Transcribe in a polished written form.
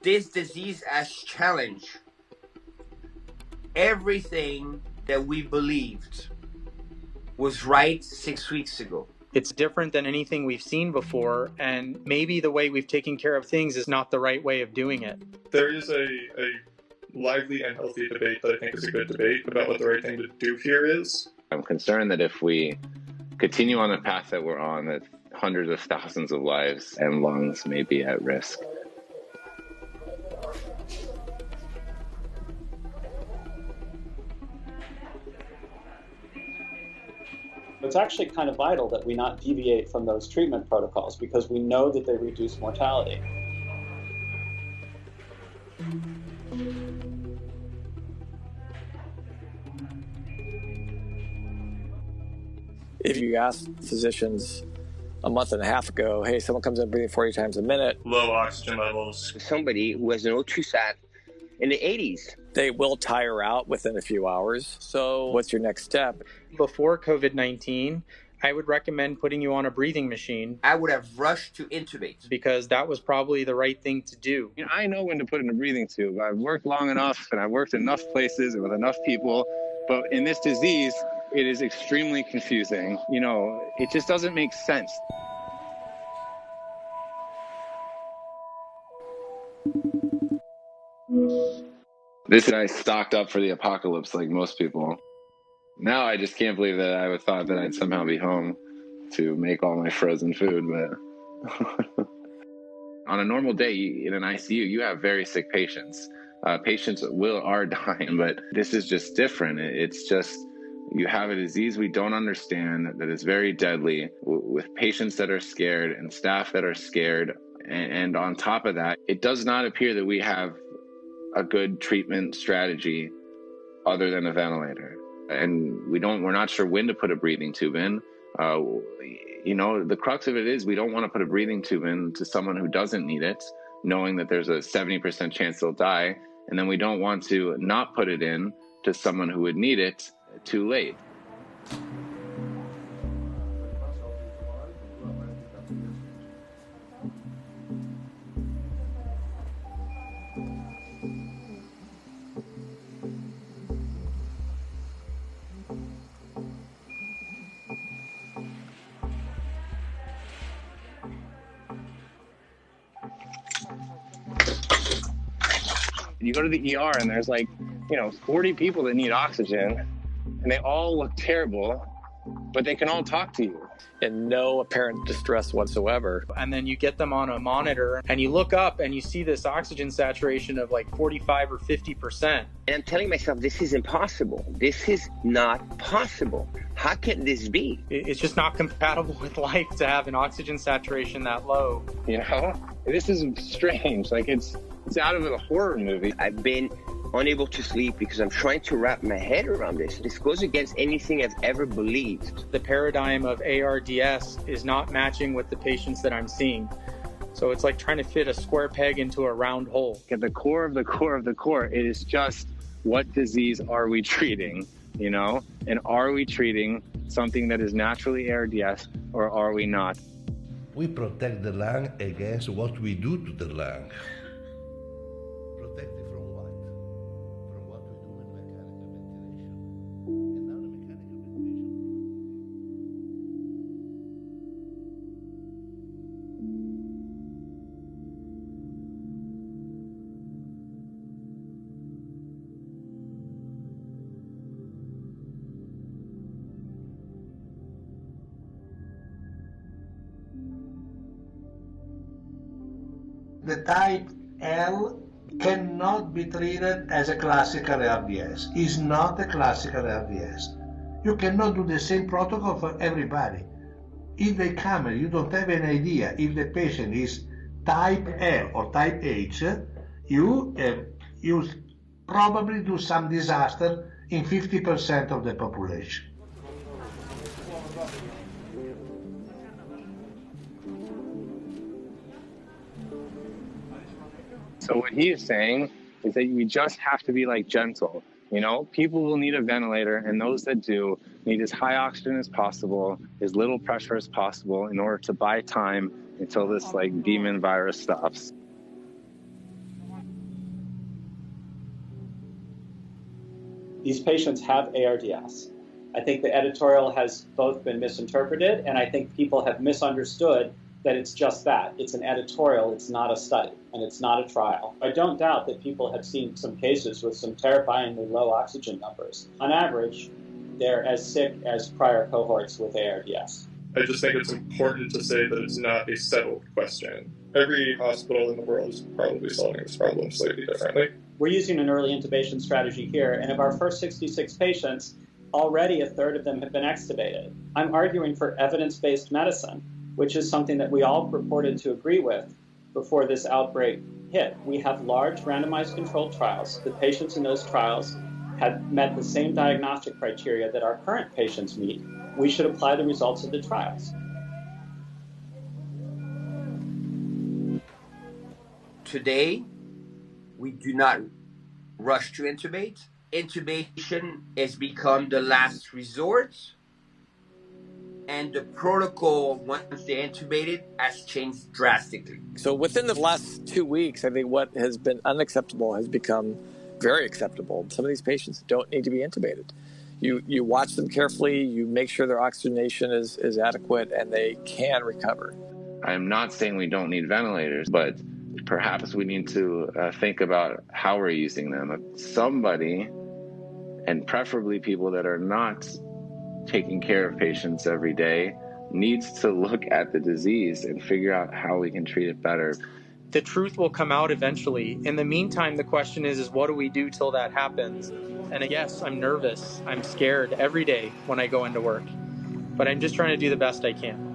This disease has challenged everything that we believed was right 6 weeks ago. It's different than anything we've seen before, and maybe the way we've taken care of things is not the right way of doing it. There is a lively and healthy debate that I think is a good debate about what the right thing to do here is. I'm concerned that if we continue on the path that we're on, that hundreds of thousands of lives and lungs may be at risk. It's actually kind of vital that we not deviate from those treatment protocols because we know that they reduce mortality. If you ask physicians a month and a half ago, hey, someone comes in breathing 40 times a minute, Low oxygen levels. Somebody who has an O2 sat in the 80s. they will tire out within a few hours. So what's your next step? Before COVID-19, I would recommend putting you on a breathing machine I would have rushed to intubate. because that was probably the right thing to do. You know, I know when to put in a breathing tube. I've worked long enough and I've worked enough places and with enough people, but in this disease, it is extremely confusing. You know, it just doesn't make sense. This guy stocked up for the apocalypse like most people. Now I just can't believe that I would thought that I'd somehow be home to make all my frozen food, but on a normal day in an ICU, you have very sick patients. Patients are dying, but this is just different. It's just, you have a disease we don't understand that is very deadly with patients that are scared and staff that are scared. And on top of that, it does not appear that we have a good treatment strategy other than a ventilator. And we're not sure when to put a breathing tube in. You know, the crux of it is we don't want to put a breathing tube in to someone who doesn't need it, knowing that there's a 70% chance they'll die. And then we don't want to not put it in to someone who would need it too late. You go to the ER and there's 40 people that need oxygen and they all look terrible, but they can all talk to you. In no apparent distress whatsoever. And then you get them on a monitor and you look up and you see this oxygen saturation of 45 or 50%. And I'm telling myself, this is impossible. This is not possible. How can this be? It's just not compatible with life to have an oxygen saturation that low. You know, this is strange. It's out of a horror movie. I've been unable to sleep because I'm trying to wrap my head around this. This goes against anything I've ever believed. The paradigm of ARDS is not matching with the patients that I'm seeing. So it's like trying to fit a square peg into a round hole. At the core of the core of the core, it is just what disease are we treating, you know? And are we treating something that is naturally ARDS or are we not? We protect the lung against what we do to the lung. Protect it from what? From what we do with mechanical ventilation. And now the mechanical ventilation. The type L cannot be treated as a classical ARDS. It's not a classical ARDS. You cannot do the same protocol for everybody. If they come and you don't have an idea if the patient is type L or type H, you probably do some disaster in 50% of the population. So what he is saying is that we just have to be gentle. You know, people will need a ventilator, and those that do need as high oxygen as possible, as little pressure as possible in order to buy time until this demon virus stops. These patients have ARDS. I think the editorial has both been misinterpreted, and I think people have misunderstood that it's just that. It's an editorial, it's not a study, and it's not a trial. I don't doubt that people have seen some cases with some terrifyingly low oxygen numbers. On average, they're as sick as prior cohorts with ARDS. I just think it's important to say that it's not a settled question. Every hospital in the world is probably solving this problem slightly differently. We're using an early intubation strategy here, and of our first 66 patients, already a third of them have been extubated. I'm arguing for evidence-based medicine, which is something that we all purported to agree with before this outbreak hit. We have large randomized controlled trials. The patients in those trials had met the same diagnostic criteria that our current patients meet. We should apply the results of the trials. Today, we do not rush to intubate. Intubation has become the last resort, and the protocol, once they're intubated, has changed drastically. So within the last 2 weeks, I think what has been unacceptable has become very acceptable. Some of these patients don't need to be intubated. You watch them carefully, you make sure their oxygenation is adequate, and they can recover. I'm not saying we don't need ventilators, but perhaps we need to think about how we're using them. If somebody, and preferably people that are not taking care of patients every day, needs to look at the disease and figure out how we can treat it better. The truth will come out eventually. In the meantime, the question is what do we do till that happens? And yes, I'm nervous. I'm scared every day when I go into work. But I'm just trying to do the best I can.